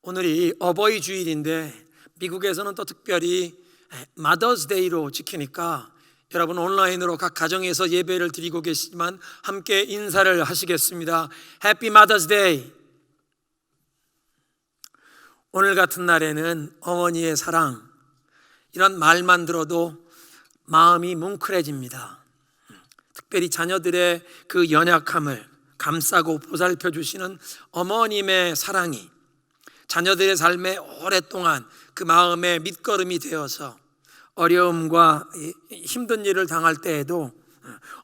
오늘이 어버이 주일인데 미국에서는 또 특별히 마더스데이로 지키니까 여러분 온라인으로 각 가정에서 예배를 드리고 계시지만 함께 인사를 하시겠습니다. Happy Mother's Day. 오늘 같은 날에는 어머니의 사랑, 이런 말만 들어도 마음이 뭉클해집니다. 특별히 자녀들의 그 연약함을 감싸고 보살펴 주시는 어머님의 사랑이 자녀들의 삶에 오랫동안 그 마음의 밑거름이 되어서 어려움과 힘든 일을 당할 때에도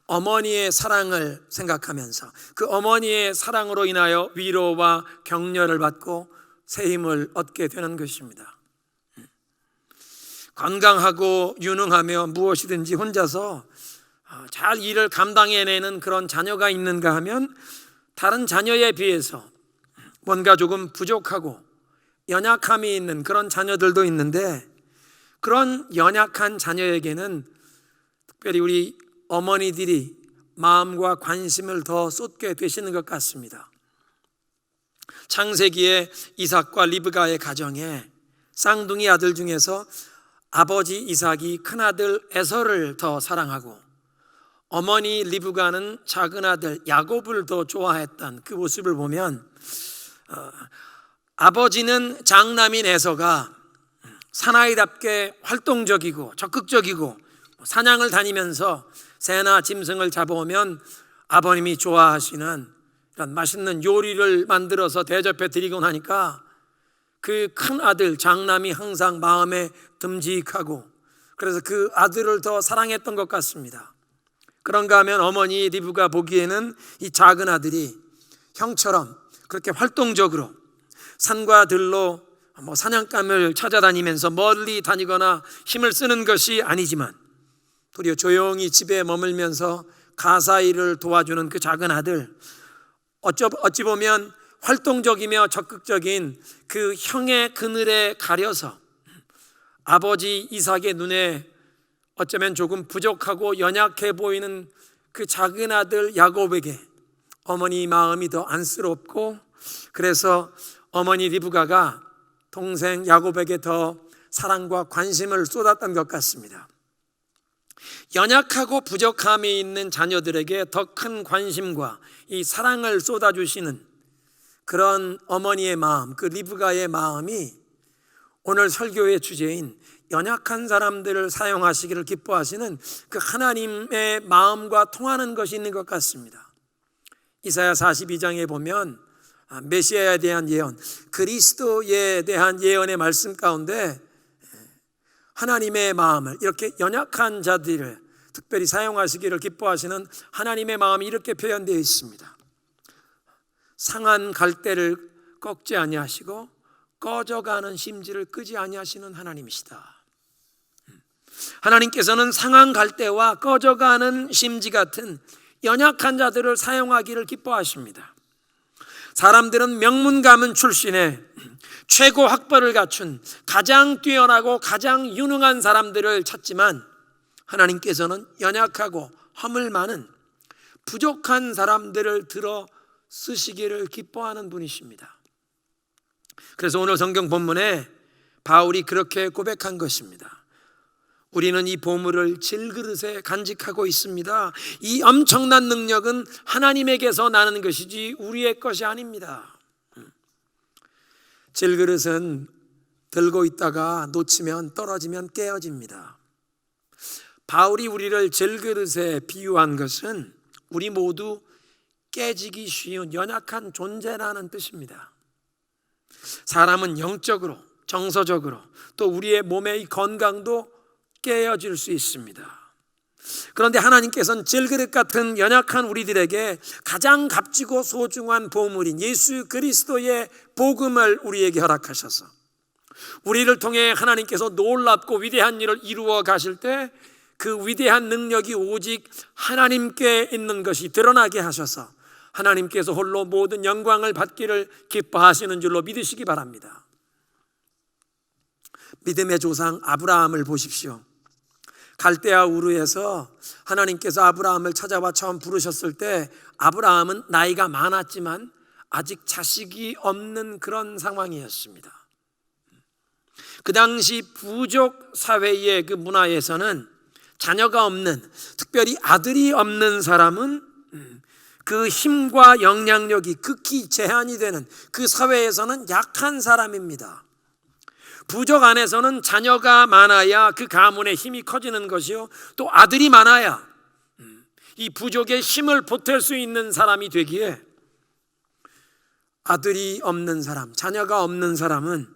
어머니의 사랑을 생각하면서 그 어머니의 사랑으로 인하여 위로와 격려를 받고 새 힘을 얻게 되는 것입니다. 건강하고 유능하며 무엇이든지 혼자서 잘 일을 감당해내는 그런 자녀가 있는가 하면 다른 자녀에 비해서 뭔가 조금 부족하고 연약함이 있는 그런 자녀들도 있는데, 그런 연약한 자녀에게는 특별히 우리 어머니들이 마음과 관심을 더 쏟게 되시는 것 같습니다. 창세기에 이삭과 리브가의 가정에 쌍둥이 아들 중에서 아버지 이삭이 큰아들 에서를 더 사랑하고 어머니 리브가는 작은 아들 야곱을 더 좋아했던 그 모습을 보면, 아버지는 장남인 에서가 사나이답게 활동적이고 적극적이고 사냥을 다니면서 새나 짐승을 잡아오면 아버님이 좋아하시는 이런 맛있는 요리를 만들어서 대접해 드리고 나니까 그 큰 아들 장남이 항상 마음에 듬직하고, 그래서 그 아들을 더 사랑했던 것 같습니다. 그런가 하면 어머니 리브가 보기에는 이 작은 아들이 형처럼 그렇게 활동적으로 산과 들로 사냥감을 찾아다니면서 멀리 다니거나 힘을 쓰는 것이 아니지만 도리어 조용히 집에 머물면서 가사 일을 도와주는 그 작은 아들, 어찌 보면 활동적이며 적극적인 그 형의 그늘에 가려서 아버지 이삭의 눈에 어쩌면 조금 부족하고 연약해 보이는 그 작은 아들 야곱에게 어머니 마음이 더 안쓰럽고, 그래서 어머니 리브가가 동생 야곱에게 더 사랑과 관심을 쏟았던 것 같습니다. 연약하고 부족함이 있는 자녀들에게 더 큰 관심과 이 사랑을 쏟아주시는 그런 어머니의 마음, 그 리브가의 마음이 오늘 설교의 주제인 연약한 사람들을 사용하시기를 기뻐하시는 그 하나님의 마음과 통하는 것이 있는 것 같습니다. 이사야 42장에 보면 메시아에 대한 예언, 그리스도에 대한 예언의 말씀 가운데 하나님의 마음을, 이렇게 연약한 자들을 특별히 사용하시기를 기뻐하시는 하나님의 마음이 이렇게 표현되어 있습니다. 상한 갈대를 꺾지 아니하시고 꺼져가는 심지를 끄지 아니하시는 하나님이시다. 하나님께서는 상한 갈대와 꺼져가는 심지 같은 연약한 자들을 사용하기를 기뻐하십니다. 사람들은 명문 가문 출신의 최고 학벌을 갖춘 가장 뛰어나고 가장 유능한 사람들을 찾지만 하나님께서는 연약하고 허물 많은 부족한 사람들을 들어 쓰시기를 기뻐하는 분이십니다. 그래서 오늘 성경 본문에 바울이 그렇게 고백한 것입니다. 우리는 이 보물을 질그릇에 간직하고 있습니다. 이 엄청난 능력은 하나님에게서 나는 것이지 우리의 것이 아닙니다. 질그릇은 들고 있다가 놓치면 떨어지면 깨어집니다. 바울이 우리를 질그릇에 비유한 것은 우리 모두 깨지기 쉬운 연약한 존재라는 뜻입니다. 사람은 영적으로, 정서적으로, 또 우리의 몸의 건강도 깨어질 수 있습니다. 그런데 하나님께서는 질그릇 같은 연약한 우리들에게 가장 값지고 소중한 보물인 예수 그리스도의 복음을 우리에게 허락하셔서 우리를 통해 하나님께서 놀랍고 위대한 일을 이루어 가실 때 그 위대한 능력이 오직 하나님께 있는 것이 드러나게 하셔서 하나님께서 홀로 모든 영광을 받기를 기뻐하시는 줄로 믿으시기 바랍니다. 믿음의 조상 아브라함을 보십시오. 갈대아 우르에서 하나님께서 아브라함을 찾아와 처음 부르셨을 때 아브라함은 나이가 많았지만 아직 자식이 없는 그런 상황이었습니다. 그 당시 부족 사회의 그 문화에서는 자녀가 없는, 특별히 아들이 없는 사람은 그 힘과 영향력이 극히 제한이 되는, 그 사회에서는 약한 사람입니다. 부족 안에서는 자녀가 많아야 그 가문의 힘이 커지는 것이요, 또 아들이 많아야 이 부족의 힘을 보탤 수 있는 사람이 되기에, 아들이 없는 사람, 자녀가 없는 사람은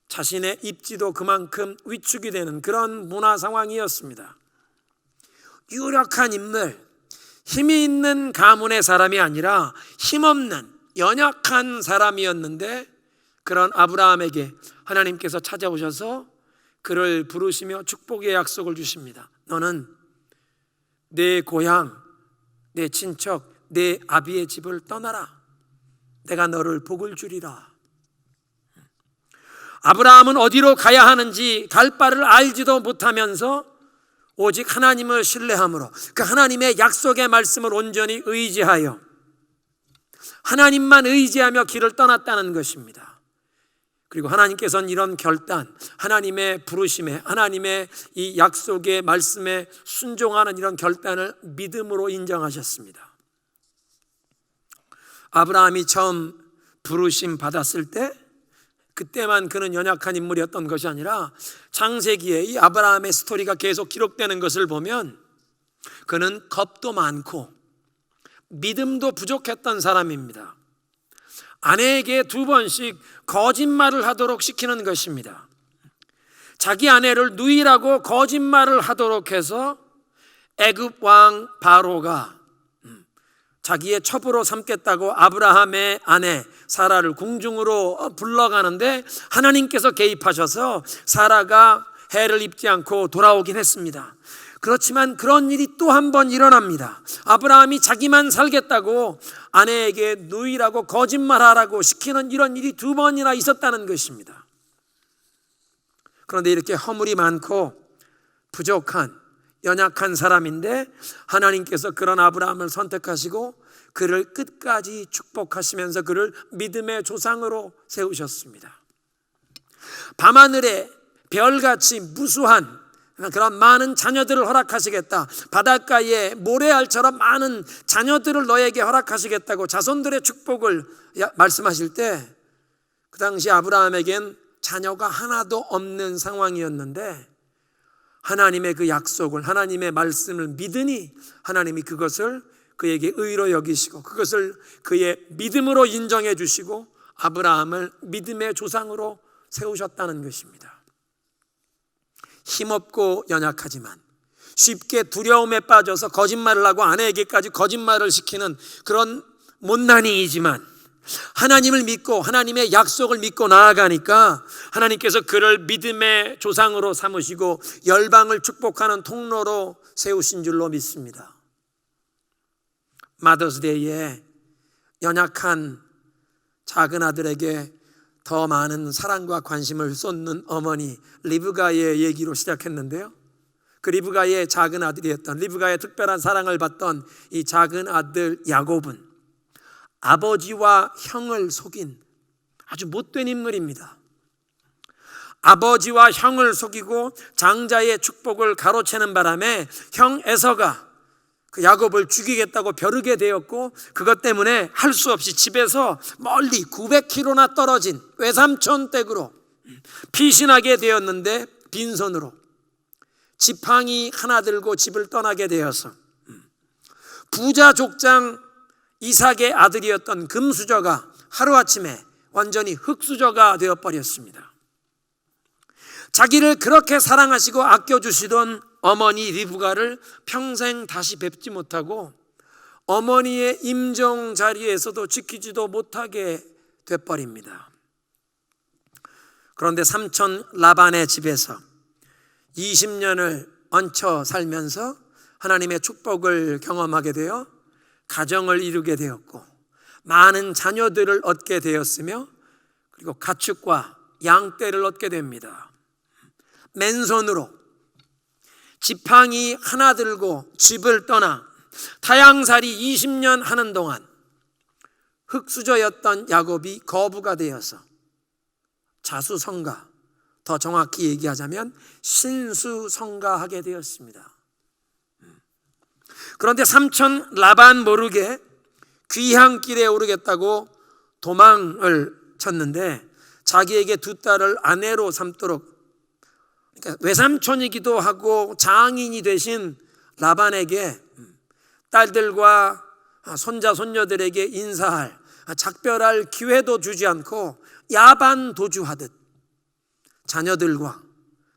자신의 입지도 그만큼 위축이 되는 그런 문화 상황이었습니다. 유력한 인물, 힘이 있는 가문의 사람이 아니라 힘없는 연약한 사람이었는데, 그런 아브라함에게 하나님께서 찾아오셔서 그를 부르시며 축복의 약속을 주십니다. 너는 내 고향, 내 친척, 내 아비의 집을 떠나라. 내가 너를 복을 주리라. 아브라함은 어디로 가야 하는지 갈 바를 알지도 못하면서 오직 하나님을 신뢰함으로, 그 하나님의 약속의 말씀을 온전히 의지하여 하나님만 의지하며 길을 떠났다는 것입니다. 그리고 하나님께서는 이런 결단, 하나님의 부르심에, 하나님의 이 약속의 말씀에 순종하는 이런 결단을 믿음으로 인정하셨습니다. 아브라함이 처음 부르심 받았을 때, 그때만 그는 연약한 인물이었던 것이 아니라 창세기에 이 아브라함의 스토리가 계속 기록되는 것을 보면 그는 겁도 많고 믿음도 부족했던 사람입니다. 아내에게 2번씩 거짓말을 하도록 시키는 것입니다. 자기 아내를 누이라고 거짓말을 하도록 해서 애굽 왕 바로가 자기의 첩으로 삼겠다고 아브라함의 아내 사라를 궁중으로 불러가는데, 하나님께서 개입하셔서 사라가 해를 입지 않고 돌아오긴 했습니다. 그렇지만 그런 일이 또 한 번 일어납니다. 아브라함이 자기만 살겠다고 아내에게 누이라고 거짓말하라고 시키는 이런 일이 2번이나 있었다는 것입니다. 그런데 이렇게 허물이 많고 부족한, 연약한 사람인데 하나님께서 그런 아브라함을 선택하시고 그를 끝까지 축복하시면서 그를 믿음의 조상으로 세우셨습니다. 밤하늘에 별같이 무수한 그런 많은 자녀들을 허락하시겠다, 바닷가에 모래알처럼 많은 자녀들을 너에게 허락하시겠다고 자손들의 축복을 말씀하실 때, 그 당시 아브라함에겐 자녀가 하나도 없는 상황이었는데 하나님의 그 약속을, 하나님의 말씀을 믿으니 하나님이 그것을 그에게 의로 여기시고 그것을 그의 믿음으로 인정해 주시고 아브라함을 믿음의 조상으로 세우셨다는 것입니다. 힘없고 연약하지만 쉽게 두려움에 빠져서 거짓말을 하고 아내에게까지 거짓말을 시키는 그런 못난이이지만 하나님을 믿고 하나님의 약속을 믿고 나아가니까 하나님께서 그를 믿음의 조상으로 삼으시고 열방을 축복하는 통로로 세우신 줄로 믿습니다. 마더스데이에 연약한 작은 아들에게 더 많은 사랑과 관심을 쏟는 어머니 리브가의 얘기로 시작했는데요, 그 리브가의 작은 아들이었던, 리브가의 특별한 사랑을 받던 이 작은 아들 야곱은 아버지와 형을 속인 아주 못된 인물입니다. 아버지와 형을 속이고 장자의 축복을 가로채는 바람에 형 에서가 그 야곱을 죽이겠다고 벼르게 되었고, 그것 때문에 할 수 없이 집에서 멀리 900km나 떨어진 외삼촌 댁으로 피신하게 되었는데, 빈손으로 지팡이 하나 들고 집을 떠나게 되어서 부자 족장 이삭의 아들이었던 금수저가 하루아침에 완전히 흙수저가 되어버렸습니다. 자기를 그렇게 사랑하시고 아껴주시던 어머니 리브가를 평생 다시 뵙지 못하고 어머니의 임종 자리에서도 지키지도 못하게 돼버립니다. 그런데 삼촌 라반의 집에서 20년을 얹혀 살면서 하나님의 축복을 경험하게 되어 가정을 이루게 되었고 많은 자녀들을 얻게 되었으며, 그리고 가축과 양떼를 얻게 됩니다. 맨손으로 지팡이 하나 들고 집을 떠나 타향살이 20년 하는 동안 흙수저였던 야곱이 거부가 되어서 자수성가, 더 정확히 얘기하자면 신수성가하게 되었습니다. 그런데 삼촌 라반 모르게 귀향길에 오르겠다고 도망을 쳤는데 자기에게 두 딸을 아내로 삼도록, 그러니까 외삼촌이기도 하고 장인이 되신 라반에게 딸들과 손자 손녀들에게 인사할, 작별할 기회도 주지 않고 야반 도주하듯 자녀들과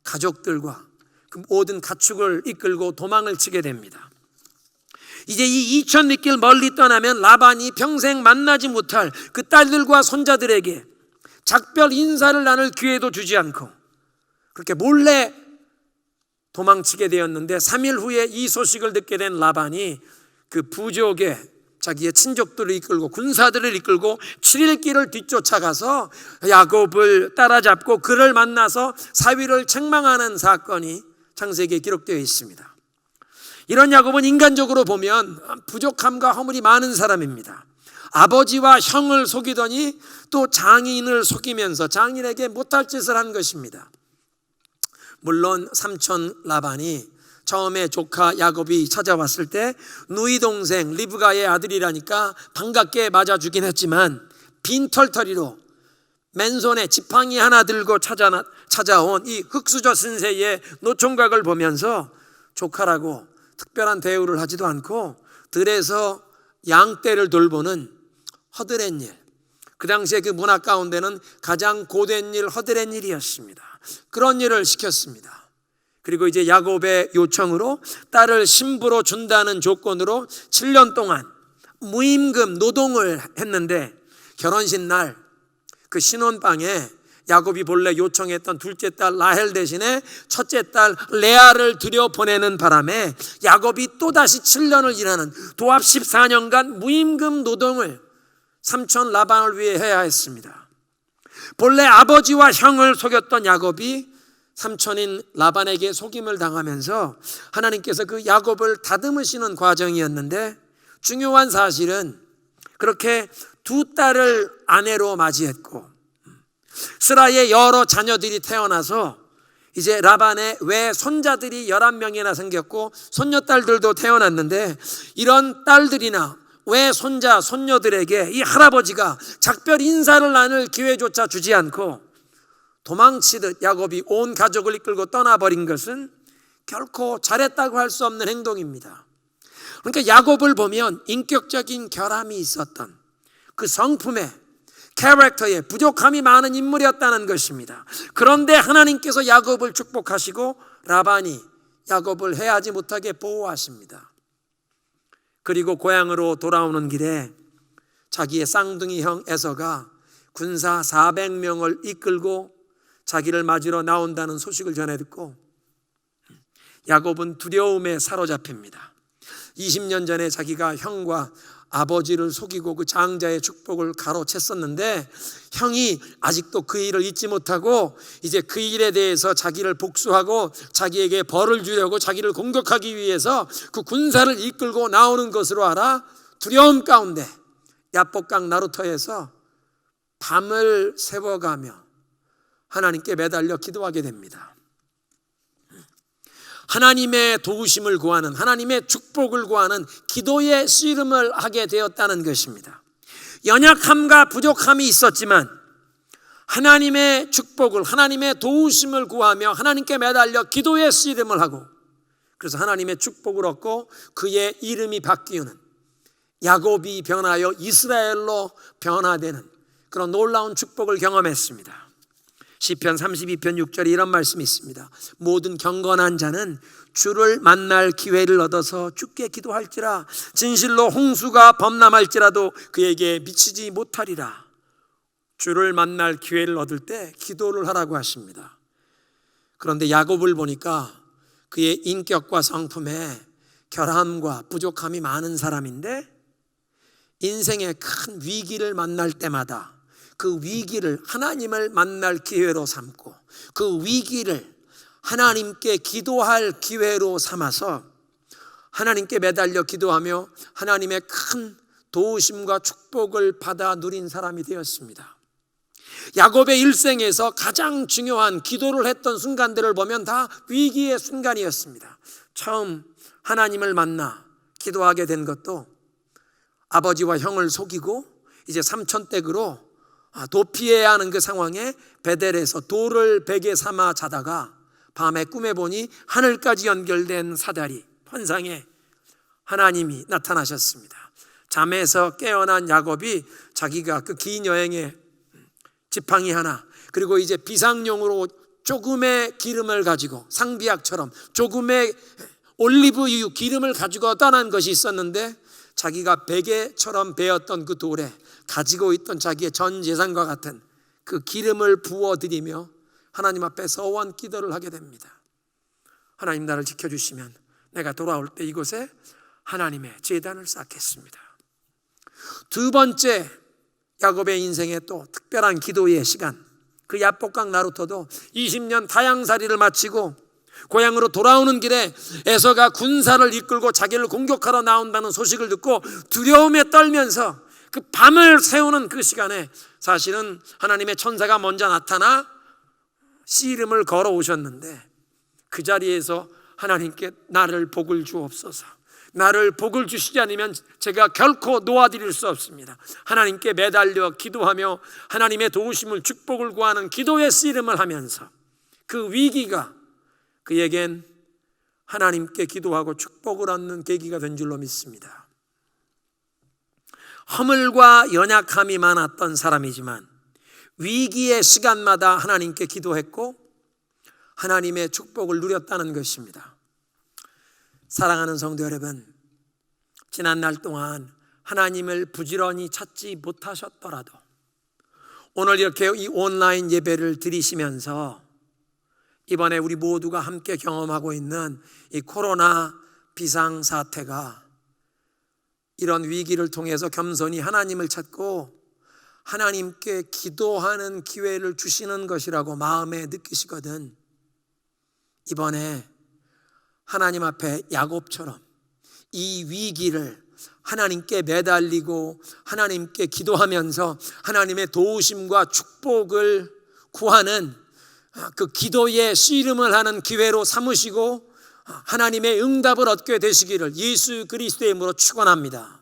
가족들과 그 모든 가축을 이끌고 도망을 치게 됩니다. 이제 이 2000리길 멀리 떠나면 라반이 평생 만나지 못할 그 딸들과 손자들에게 작별 인사를 나눌 기회도 주지 않고 그렇게 몰래 도망치게 되었는데 3일 후에 이 소식을 듣게 된 라반이 그 부족의 자기의 친족들을 이끌고 군사들을 이끌고 7일 길을 뒤쫓아가서 야곱을 따라잡고 그를 만나서 사위를 책망하는 사건이 창세기에 기록되어 있습니다. 이런 야곱은 인간적으로 보면 부족함과 허물이 많은 사람입니다. 아버지와 형을 속이더니 또 장인을 속이면서 장인에게 못할 짓을 한 것입니다. 물론 삼촌 라반이 처음에 조카 야곱이 찾아왔을 때 누이 동생 리브가의 아들이라니까 반갑게 맞아주긴 했지만 빈털터리로 맨손에 지팡이 하나 들고 찾아온 이 흙수저 신세의 노총각을 보면서 조카라고 특별한 대우를 하지도 않고 들에서 양떼를 돌보는 허드렛 일, 그 당시에 그 문화 가운데는 가장 고된 일, 허드렛 일이었습니다. 그런 일을 시켰습니다. 그리고 이제 야곱의 요청으로 딸을 신부로 준다는 조건으로 7년 동안 무임금 노동을 했는데 결혼식 날 그 신혼방에 야곱이 본래 요청했던 둘째 딸 라헬 대신에 첫째 딸 레아를 들여보내는 바람에 야곱이 또다시 7년을 일하는 도합 14년간 무임금 노동을 삼촌 라반을 위해 해야 했습니다. 본래 아버지와 형을 속였던 야곱이 삼촌인 라반에게 속임을 당하면서 하나님께서 그 야곱을 다듬으시는 과정이었는데 중요한 사실은 그렇게 두 딸을 아내로 맞이했고 스라의 여러 자녀들이 태어나서 이제 라반의 외손자들이 11명이나 생겼고 손녀딸들도 태어났는데 이런 딸들이나 외손자 손녀들에게 이 할아버지가 작별 인사를 나눌 기회조차 주지 않고 도망치듯 야곱이 온 가족을 이끌고 떠나버린 것은 결코 잘했다고 할 수 없는 행동입니다. 그러니까 야곱을 보면 인격적인 결함이 있었던 그 성품에 캐릭터에 부족함이 많은 인물이었다는 것입니다. 그런데 하나님께서 야곱을 축복하시고 라반이 야곱을 해하지 못하게 보호하십니다. 그리고 고향으로 돌아오는 길에 자기의 쌍둥이 형 에서가 군사 400명을 이끌고 자기를 맞으러 나온다는 소식을 전해 듣고 야곱은 두려움에 사로잡힙니다. 20년 전에 자기가 형과 아버지를 속이고 그 장자의 축복을 가로챘었는데 형이 아직도 그 일을 잊지 못하고 이제 그 일에 대해서 자기를 복수하고 자기에게 벌을 주려고 자기를 공격하기 위해서 그 군사를 이끌고 나오는 것으로 알아 두려움 가운데 야복강 나루터에서 밤을 새워가며 하나님께 매달려 기도하게 됩니다. 하나님의 도우심을 구하는, 하나님의 축복을 구하는 기도의 씨름을 하게 되었다는 것입니다. 연약함과 부족함이 있었지만 하나님의 축복을, 하나님의 도우심을 구하며 하나님께 매달려 기도의 씨름을 하고 그래서 하나님의 축복을 얻고 그의 이름이 바뀌는 야곱이 변하여 이스라엘로 변화되는 그런 놀라운 축복을 경험했습니다. 시편 32편 6절에 이런 말씀이 있습니다. 모든 경건한 자는 주를 만날 기회를 얻어서 주께 기도할지라 진실로 홍수가 범람할지라도 그에게 미치지 못하리라. 주를 만날 기회를 얻을 때 기도를 하라고 하십니다. 그런데 야곱을 보니까 그의 인격과 성품에 결함과 부족함이 많은 사람인데 인생의 큰 위기를 만날 때마다 그 위기를 하나님을 만날 기회로 삼고 그 위기를 하나님께 기도할 기회로 삼아서 하나님께 매달려 기도하며 하나님의 큰 도우심과 축복을 받아 누린 사람이 되었습니다. 야곱의 일생에서 가장 중요한 기도를 했던 순간들을 보면 다 위기의 순간이었습니다. 처음 하나님을 만나 기도하게 된 것도 아버지와 형을 속이고 이제 삼촌댁으로 도피해야 하는 그 상황에 베델에서 돌을 베개 삼아 자다가 밤에 꿈에 보니 하늘까지 연결된 사다리 환상에 하나님이 나타나셨습니다. 잠에서 깨어난 야곱이 자기가 그 긴 여행에 지팡이 하나, 그리고 이제 비상용으로 조금의 기름을 가지고 상비약처럼 조금의 올리브유 기름을 가지고 떠난 것이 있었는데, 자기가 베개처럼 베었던 그 돌에 가지고 있던 자기의 전 재산과 같은 그 기름을 부어드리며 하나님 앞에 서원 기도를 하게 됩니다. 하나님, 나를 지켜주시면 내가 돌아올 때 이곳에 하나님의 제단을 쌓겠습니다. 두 번째 야곱의 인생에 또 특별한 기도의 시간, 그 야복강 나루터도 20년 타향살이를 마치고 고향으로 돌아오는 길에 에서가 군사를 이끌고 자기를 공격하러 나온다는 소식을 듣고 두려움에 떨면서 그 밤을 새우는 그 시간에 사실은 하나님의 천사가 먼저 나타나 씨름을 걸어오셨는데, 그 자리에서 하나님께 나를 복을 주옵소서, 나를 복을 주시지 않으면 제가 결코 놓아드릴 수 없습니다. 하나님께 매달려 기도하며 하나님의 도우심을, 축복을 구하는 기도의 씨름을 하면서 그 위기가 그에겐 하나님께 기도하고 축복을 얻는 계기가 된 줄로 믿습니다. 허물과 연약함이 많았던 사람이지만 위기의 시간마다 하나님께 기도했고 하나님의 축복을 누렸다는 것입니다. 사랑하는 성도 여러분, 지난 날 동안 하나님을 부지런히 찾지 못하셨더라도 오늘 이렇게 이 온라인 예배를 드리시면서 이번에 우리 모두가 함께 경험하고 있는 이 코로나 비상사태가 이런 위기를 통해서 겸손히 하나님을 찾고 하나님께 기도하는 기회를 주시는 것이라고 마음에 느끼시거든, 이번에 하나님 앞에 야곱처럼 이 위기를 하나님께 매달리고 하나님께 기도하면서 하나님의 도우심과 축복을 구하는 그 기도의 씨름을 하는 기회로 삼으시고 하나님의 응답을 얻게 되시기를 예수 그리스도의 이름으로 축원합니다.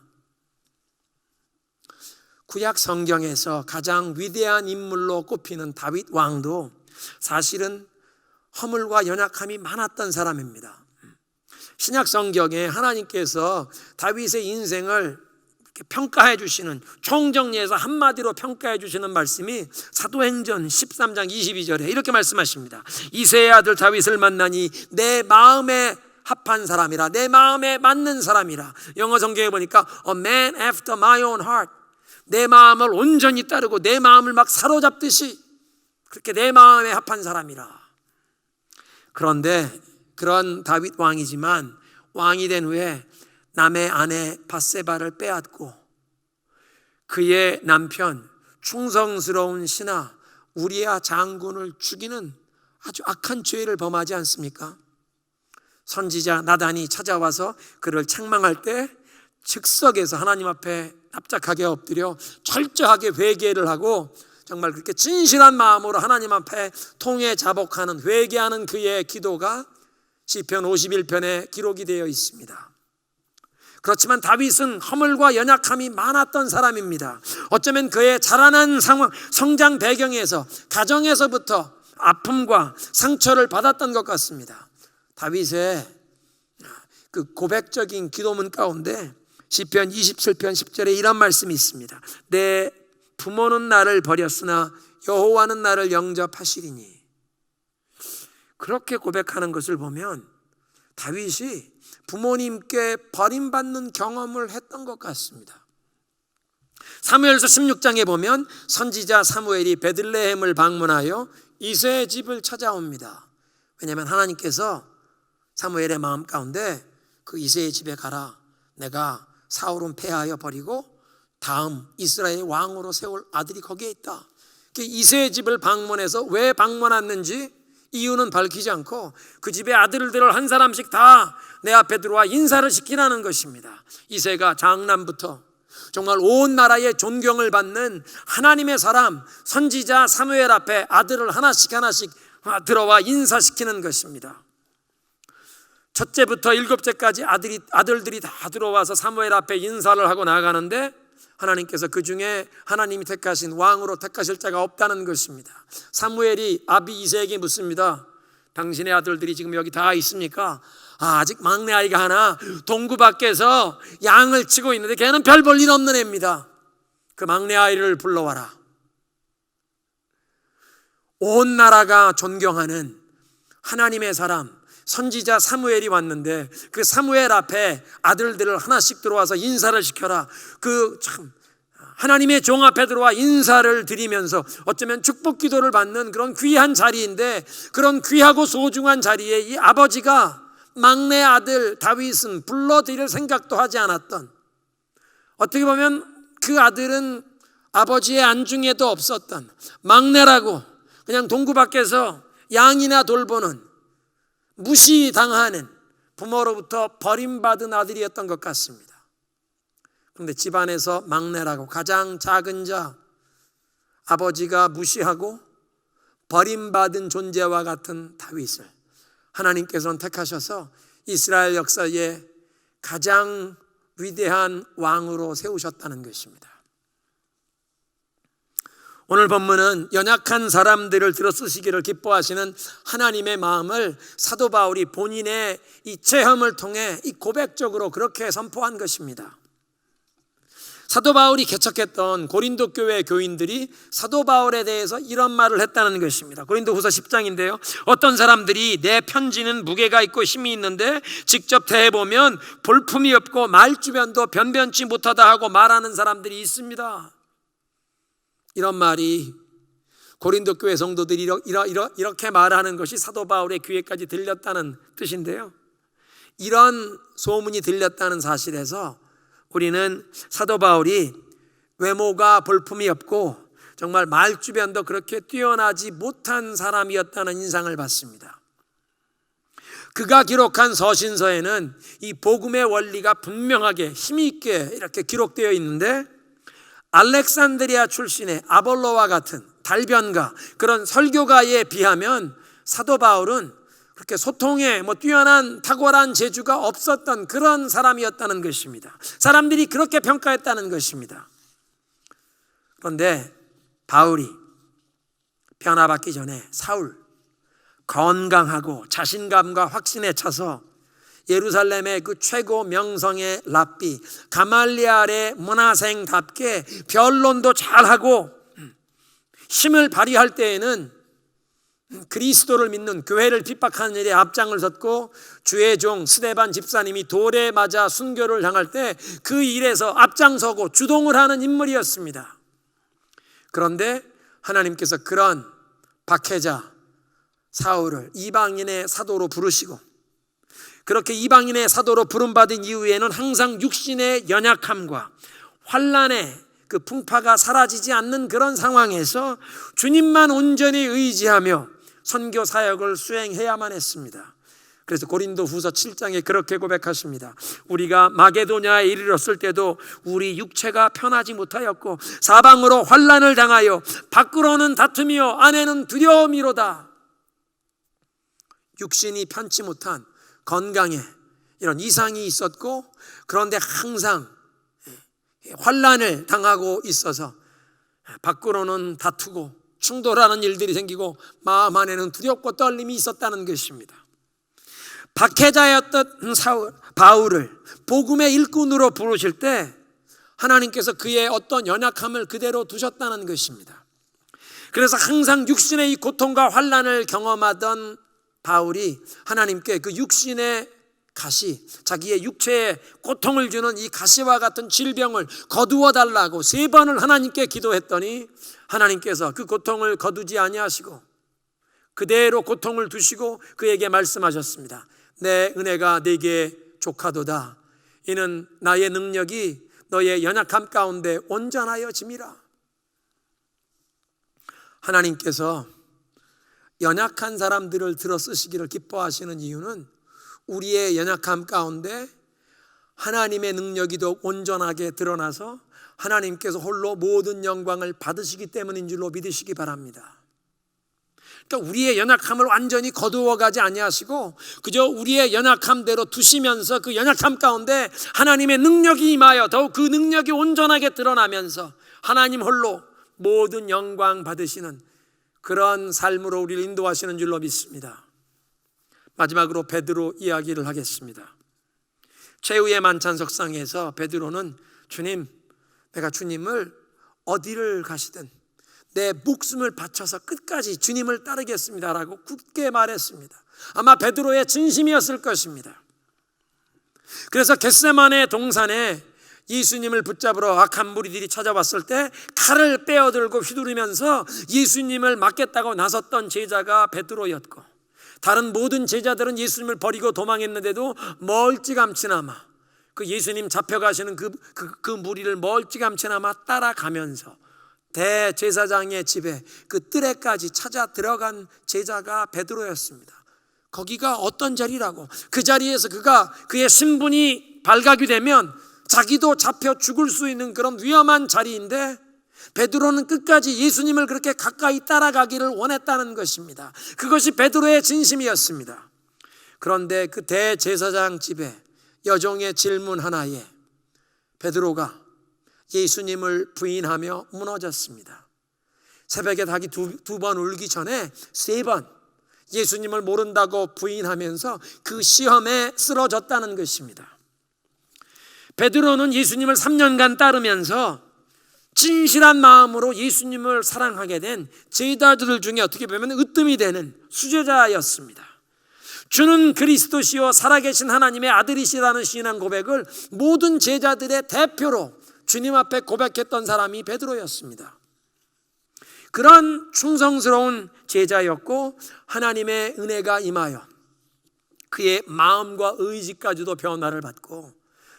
구약 성경에서 가장 위대한 인물로 꼽히는 다윗 왕도 사실은 허물과 연약함이 많았던 사람입니다. 신약 성경에 하나님께서 다윗의 인생을 평가해 주시는, 총정리해서 한마디로 평가해 주시는 말씀이 사도행전 13장 22절에 이렇게 말씀하십니다. 이새의 아들 다윗을 만나니 내 마음에 합한 사람이라, 내 마음에 맞는 사람이라. 영어 성경에 보니까 A man after my own heart, 내 마음을 온전히 따르고 내 마음을 막 사로잡듯이 그렇게 내 마음에 합한 사람이라. 그런데 그런 다윗 왕이지만 왕이 된 후에 남의 아내 밧세바를 빼앗고 그의 남편 충성스러운 신하 우리야 장군을 죽이는 아주 악한 죄를 범하지 않습니까? 선지자 나단이 찾아와서 그를 책망할 때 즉석에서 하나님 앞에 납작하게 엎드려 철저하게 회개를 하고 정말 그렇게 진실한 마음으로 하나님 앞에 통해 자복하는, 회개하는 그의 기도가 시편 51편에 기록이 되어 있습니다. 그렇지만 다윗은 허물과 연약함이 많았던 사람입니다. 어쩌면 그의 자라난 상황, 성장 배경에서, 가정에서부터 아픔과 상처를 받았던 것 같습니다. 다윗의 그 고백적인 기도문 가운데 시편 27편 10절에 이런 말씀이 있습니다. 내 부모는 나를 버렸으나 여호와는 나를 영접하시리니. 그렇게 고백하는 것을 보면 다윗이 부모님께 버림받는 경험을 했던 것 같습니다. 사무엘서 16장에 보면 선지자 사무엘이 베들레헴을 방문하여 이새의 집을 찾아옵니다. 왜냐하면 하나님께서 사무엘의 마음 가운데 그 이새의 집에 가라, 내가 사울은 패하여 버리고 다음 이스라엘 왕으로 세울 아들이 거기에 있다. 이새의 집을 방문해서 왜 방문했는지 이유는 밝히지 않고 그 집의 아들들을 한 사람씩 다 내 앞에 들어와 인사를 시키라는 것입니다. 이새가 장남부터 정말 온 나라의 존경을 받는 하나님의 사람 선지자 사무엘 앞에 아들을 하나씩 들어와 인사시키는 것입니다. 첫째부터 일곱째까지 아들들이 다 들어와서 사무엘 앞에 인사를 하고 나가는데 하나님께서 그 중에 하나님이 택하신 왕으로 택하실 자가 없다는 것입니다. 사무엘이 아비이새에게 묻습니다. 당신의 아들들이 지금 여기 다 있습니까? 아직 막내 아이가 하나 동구 밖에서 양을 치고 있는데 걔는 별 볼 일 없는 애입니다. 그 막내 아이를 불러와라. 온 나라가 존경하는 하나님의 사람 선지자 사무엘이 왔는데 그 사무엘 앞에 아들들을 하나씩 들어와서 인사를 시켜라. 그 참 하나님의 종 앞에 들어와 인사를 드리면서 어쩌면 축복 기도를 받는 그런 귀한 자리인데, 그런 귀하고 소중한 자리에 이 아버지가 막내 아들 다윗은 불러드릴 생각도 하지 않았던, 어떻게 보면 그 아들은 아버지의 안중에도 없었던 막내라고 그냥 동구 밖에서 양이나 돌보는 무시당하는 부모로부터 버림받은 아들이었던 것 같습니다. 그런데 집안에서 막내라고 가장 작은 자, 아버지가 무시하고 버림받은 존재와 같은 다윗을 하나님께서는 택하셔서 이스라엘 역사의 가장 위대한 왕으로 세우셨다는 것입니다. 오늘 본문은 연약한 사람들을 들어 쓰시기를 기뻐하시는 하나님의 마음을 사도 바울이 본인의 이 체험을 통해 이 고백적으로 그렇게 선포한 것입니다. 사도 바울이 개척했던 고린도 교회 교인들이 사도 바울에 대해서 이런 말을 했다는 것입니다. 고린도후서 10장인데요. 어떤 사람들이 내 편지는 무게가 있고 힘이 있는데 직접 대해보면 볼품이 없고 말주변도 변변치 못하다 하고 말하는 사람들이 있습니다. 이런 말이 고린도 교회 성도들이 이렇게 말하는 것이 사도 바울의 귀에까지 들렸다는 뜻인데요. 이런 소문이 들렸다는 사실에서 우리는 사도 바울이 외모가 볼품이 없고 정말 말주변도 그렇게 뛰어나지 못한 사람이었다는 인상을 받습니다. 그가 기록한 서신서에는 이 복음의 원리가 분명하게 힘이 있게 이렇게 기록되어 있는데, 알렉산드리아 출신의 아볼로와 같은 달변가, 그런 설교가에 비하면 사도 바울은 그렇게 소통에 뛰어난 탁월한 재주가 없었던 그런 사람이었다는 것입니다. 사람들이 그렇게 평가했다는 것입니다. 그런데 바울이 변화받기 전에 사울, 건강하고 자신감과 확신에 차서 예루살렘의 그 최고 명성의 랍비 가말리알의 문화생답게 변론도 잘하고 힘을 발휘할 때에는 그리스도를 믿는 교회를 핍박하는 일에 앞장을 섰고, 주의 종 스데반 집사님이 돌에 맞아 순교를 당할 때 그 일에서 앞장서고 주동을 하는 인물이었습니다. 그런데 하나님께서 그런 박해자 사울을 이방인의 사도로 부르시고, 그렇게 이방인의 사도로 부름받은 이후에는 항상 육신의 연약함과 환난의 그 풍파가 사라지지 않는 그런 상황에서 주님만 온전히 의지하며 선교 사역을 수행해야만 했습니다. 그래서 고린도후서 7장에 그렇게 고백하십니다. 우리가 마게도냐에 이르렀을 때도 우리 육체가 편하지 못하였고 사방으로 환난을 당하여 밖으로는 다투며 안에는 두려움이로다. 육신이 편치 못한 건강에 이런 이상이 있었고, 그런데 항상 환난을 당하고 있어서 밖으로는 다투고 충돌하는 일들이 생기고 마음 안에는 두렵고 떨림이 있었다는 것입니다. 박해자였던 바울을 복음의 일꾼으로 부르실 때 하나님께서 그의 어떤 연약함을 그대로 두셨다는 것입니다. 그래서 항상 육신의 이 고통과 환난을 경험하던 바울이 하나님께 그 육신의 가시, 자기의 육체에 고통을 주는 이 가시와 같은 질병을 거두어 달라고 3번을 하나님께 기도했더니 하나님께서 그 고통을 거두지 아니하시고 그대로 고통을 두시고 그에게 말씀하셨습니다. 내 은혜가 네게 족하도다. 이는 나의 능력이 너의 연약함 가운데 온전하여짐이라. 하나님께서 연약한 사람들을 들어 쓰시기를 기뻐하시는 이유는 우리의 연약함 가운데 하나님의 능력이 더욱 온전하게 드러나서 하나님께서 홀로 모든 영광을 받으시기 때문인 줄로 믿으시기 바랍니다. 그러니까 우리의 연약함을 완전히 거두어가지 아니하시고 그저 우리의 연약함대로 두시면서 그 연약함 가운데 하나님의 능력이 임하여 더욱 그 능력이 온전하게 드러나면서 하나님 홀로 모든 영광 받으시는 그런 삶으로 우리를 인도하시는 줄로 믿습니다. 마지막으로 베드로 이야기를 하겠습니다. 최후의 만찬석상에서 베드로는 주님, 내가 주님을 어디를 가시든 내 목숨을 바쳐서 끝까지 주님을 따르겠습니다라고 굳게 말했습니다. 아마 베드로의 진심이었을 것입니다. 그래서 겟세마네 동산에 예수님을 붙잡으러 악한 무리들이 찾아왔을 때 칼을 빼어들고 휘두르면서 예수님을 맞겠다고 나섰던 제자가 베드로였고, 다른 모든 제자들은 예수님을 버리고 도망했는데도 멀찌감치나마 그 예수님 잡혀가시는 그 무리를 멀찌감치나마 따라가면서 대제사장의 집에 그 뜰에까지 찾아 들어간 제자가 베드로였습니다. 거기가 어떤 자리라고? 그 자리에서 그의 신분이 발각이 되면 자기도 잡혀 죽을 수 있는 그런 위험한 자리인데, 베드로는 끝까지 예수님을 그렇게 가까이 따라가기를 원했다는 것입니다. 그것이 베드로의 진심이었습니다. 그런데 그 대제사장 집에 여종의 질문 하나에 베드로가 예수님을 부인하며 무너졌습니다. 새벽에 닭이 두 번 울기 전에 3번 예수님을 모른다고 부인하면서 그 시험에 쓰러졌다는 것입니다. 베드로는 예수님을 3년간 따르면서 진실한 마음으로 예수님을 사랑하게 된 제자들 중에 어떻게 보면 으뜸이 되는 수제자였습니다. 주는 그리스도시요 살아계신 하나님의 아들이시라는 신앙 고백을 모든 제자들의 대표로 주님 앞에 고백했던 사람이 베드로였습니다. 그런 충성스러운 제자였고, 하나님의 은혜가 임하여 그의 마음과 의지까지도 변화를 받고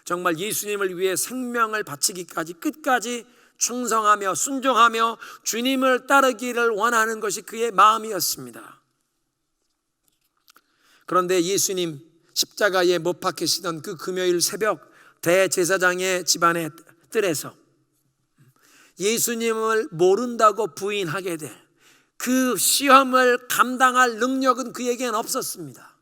정말 예수님을 위해 생명을 바치기까지 끝까지 충성하며 순종하며 주님을 따르기를 원하는 것이 그의 마음이었습니다. 그런데 예수님 십자가에 못 박히시던 그 금요일 새벽 대제사장의 집안의 뜰에서 예수님을 모른다고 부인하게 될 그 시험을 감당할 능력은 그에게는 없었습니다.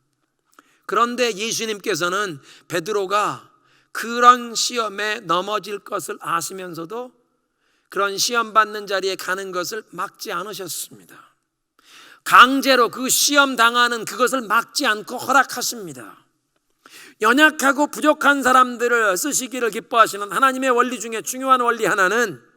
그런데 예수님께서는 베드로가 그런 시험에 넘어질 것을 아시면서도 그런 시험 받는 자리에 가는 것을 막지 않으셨습니다. 강제로 그 시험 당하는 그것을 막지 않고 허락하십니다. 연약하고 부족한 사람들을 쓰시기를 기뻐하시는 하나님의 원리 중에 중요한 원리 하나는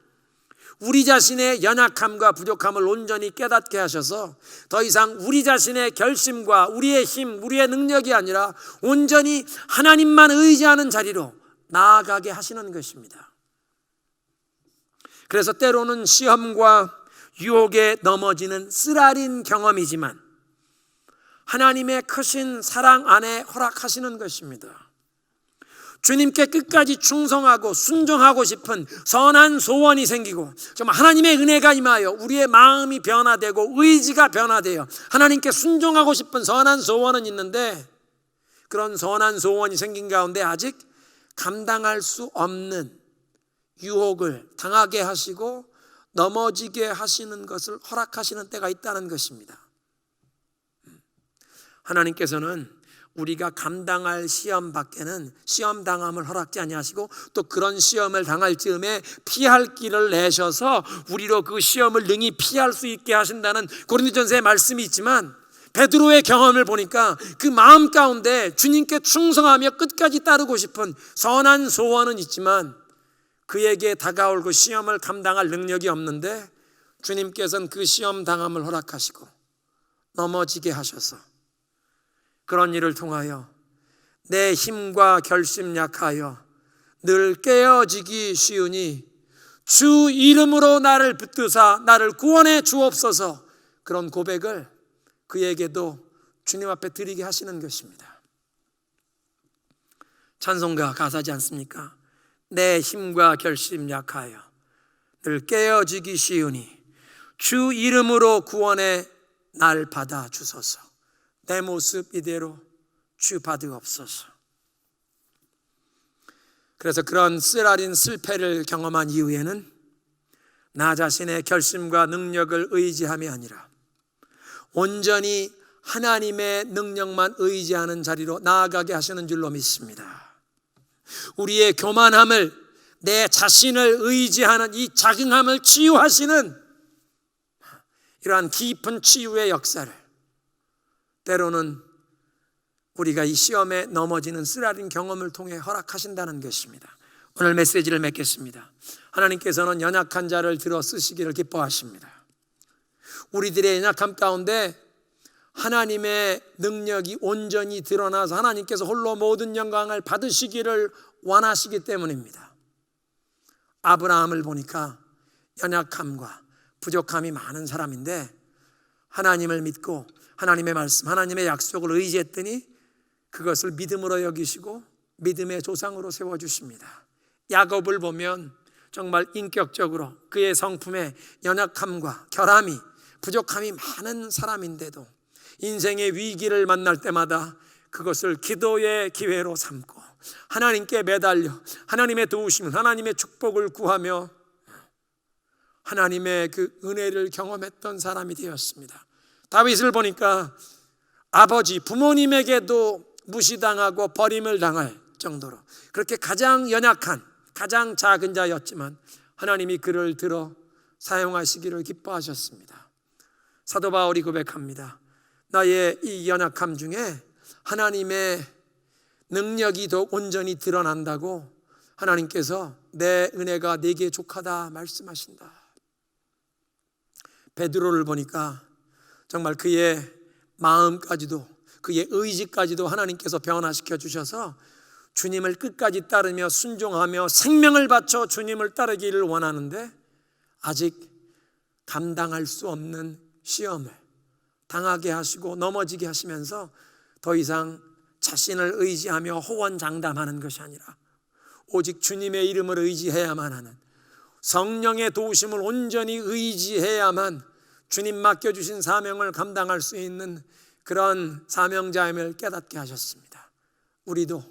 우리 자신의 연약함과 부족함을 온전히 깨닫게 하셔서 더 이상 우리 자신의 결심과 우리의 힘, 우리의 능력이 아니라 온전히 하나님만 의지하는 자리로 나아가게 하시는 것입니다. 그래서 때로는 시험과 유혹에 넘어지는 쓰라린 경험이지만 하나님의 크신 사랑 안에 허락하시는 것입니다. 주님께 끝까지 충성하고 순종하고 싶은 선한 소원이 생기고 정말 하나님의 은혜가 임하여 우리의 마음이 변화되고 의지가 변화되어 하나님께 순종하고 싶은 선한 소원은 있는데, 그런 선한 소원이 생긴 가운데 아직 감당할 수 없는 유혹을 당하게 하시고 넘어지게 하시는 것을 허락하시는 때가 있다는 것입니다. 하나님께서는 우리가 감당할 시험 밖에는 시험 당함을 허락지 아니하시고 또 그런 시험을 당할 즈음에 피할 길을 내셔서 우리로 그 시험을 능히 피할 수 있게 하신다는 고린도전서의 말씀이 있지만, 베드로의 경험을 보니까 그 마음 가운데 주님께 충성하며 끝까지 따르고 싶은 선한 소원은 있지만 그에게 다가올 그 시험을 감당할 능력이 없는데 주님께서는 그 시험 당함을 허락하시고 넘어지게 하셔서 그런 일을 통하여 내 힘과 결심 약하여 늘 깨어지기 쉬우니 주 이름으로 나를 붙드사 나를 구원해 주옵소서, 그런 고백을 그에게도 주님 앞에 드리게 하시는 것입니다. 찬송가 가사지 않습니까? 내 힘과 결심 약하여 늘 깨어지기 쉬우니 주 이름으로 구원해 날 받아 주소서, 내 모습 이대로 주 받으옵소서. 그래서 그런 쓰라린 실패를 경험한 이후에는 나 자신의 결심과 능력을 의지함이 아니라 온전히 하나님의 능력만 의지하는 자리로 나아가게 하시는 줄로 믿습니다. 우리의 교만함을, 내 자신을 의지하는 이 자긍함을 치유하시는 이러한 깊은 치유의 역사를 때로는 우리가 이 시험에 넘어지는 쓰라린 경험을 통해 허락하신다는 것입니다. 오늘 메시지를 맺겠습니다. 하나님께서는 연약한 자를 들어 쓰시기를 기뻐하십니다. 우리들의 연약함 가운데 하나님의 능력이 온전히 드러나서 하나님께서 홀로 모든 영광을 받으시기를 원하시기 때문입니다. 아브라함을 보니까 연약함과 부족함이 많은 사람인데 하나님을 믿고 하나님의 말씀, 하나님의 약속을 의지했더니 그것을 믿음으로 여기시고 믿음의 조상으로 세워주십니다. 야곱을 보면 정말 인격적으로 그의 성품에 연약함과 결함이, 부족함이 많은 사람인데도 인생의 위기를 만날 때마다 그것을 기도의 기회로 삼고 하나님께 매달려 하나님의 도우심을, 하나님의 축복을 구하며 하나님의 그 은혜를 경험했던 사람이 되었습니다. 다윗을 보니까 아버지, 부모님에게도 무시당하고 버림을 당할 정도로 그렇게 가장 연약한, 가장 작은 자였지만 하나님이 그를 들어 사용하시기를 기뻐하셨습니다. 사도 바울이 고백합니다. 나의 이 연약함 중에 하나님의 능력이 더 온전히 드러난다고 하나님께서 내 은혜가 네게 족하다 말씀하신다. 베드로를 보니까 정말 그의 마음까지도, 그의 의지까지도 하나님께서 변화시켜 주셔서 주님을 끝까지 따르며 순종하며 생명을 바쳐 주님을 따르기를 원하는데 아직 감당할 수 없는 시험을 당하게 하시고 넘어지게 하시면서 더 이상 자신을 의지하며 호언장담하는 것이 아니라 오직 주님의 이름을 의지해야만 하는, 성령의 도우심을 온전히 의지해야만 주님 맡겨주신 사명을 감당할 수 있는 그런 사명자임을 깨닫게 하셨습니다. 우리도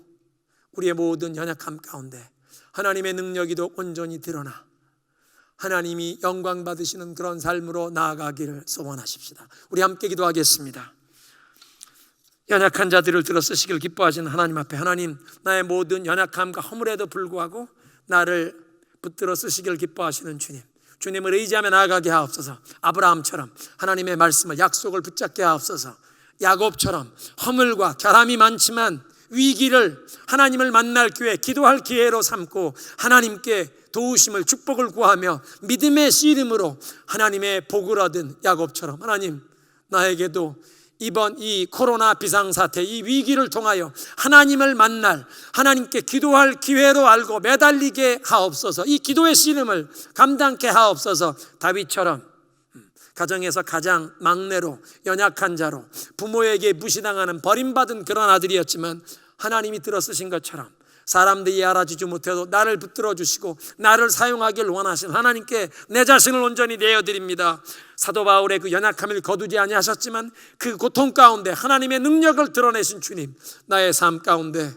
우리의 모든 연약함 가운데 하나님의 능력이 더 온전히 드러나 하나님이 영광 받으시는 그런 삶으로 나아가기를 소원하십시다. 우리 함께 기도하겠습니다. 연약한 자들을 들어 쓰시길 기뻐하시는 하나님 앞에, 하나님, 나의 모든 연약함과 허물에도 불구하고 나를 붙들어 쓰시길 기뻐하시는 주님, 주님을 의지하며 나아가게 하옵소서. 아브라함처럼 하나님의 말씀을, 약속을 붙잡게 하옵소서. 야곱처럼 허물과 결함이 많지만 위기를 하나님을 만날 기회, 기도할 기회로 삼고 하나님께 도우심을, 축복을 구하며 믿음의 씨름으로 하나님의 복을 얻은 야곱처럼 하나님, 나에게도 이번 이 코로나 비상사태, 이 위기를 통하여 하나님을 만날, 하나님께 기도할 기회로 알고 매달리게 하옵소서. 이 기도의 씨름을 감당케 하옵소서. 다윗처럼 가정에서 가장 막내로, 연약한 자로, 부모에게 무시당하는 버림받은 그런 아들이었지만 하나님이 들어쓰신 것처럼 사람들이 알아주지 못해도 나를 붙들어 주시고 나를 사용하길 원하신 하나님께 내 자신을 온전히 내어드립니다. 사도 바울의 그 연약함을 거두지 아니하셨지만 그 고통 가운데 하나님의 능력을 드러내신 주님, 나의 삶 가운데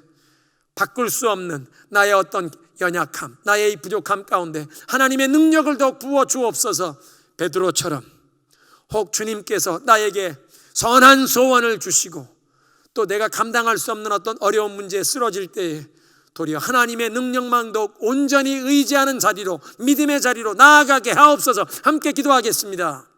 바꿀 수 없는 나의 어떤 연약함, 나의 이 부족함 가운데 하나님의 능력을 더 부어 주옵소서. 베드로처럼 혹 주님께서 나에게 선한 소원을 주시고 또 내가 감당할 수 없는 어떤 어려운 문제에 쓰러질 때에 도리어 하나님의 능력만 더욱 온전히 의지하는 자리로, 믿음의 자리로 나아가게 하옵소서. 함께 기도하겠습니다.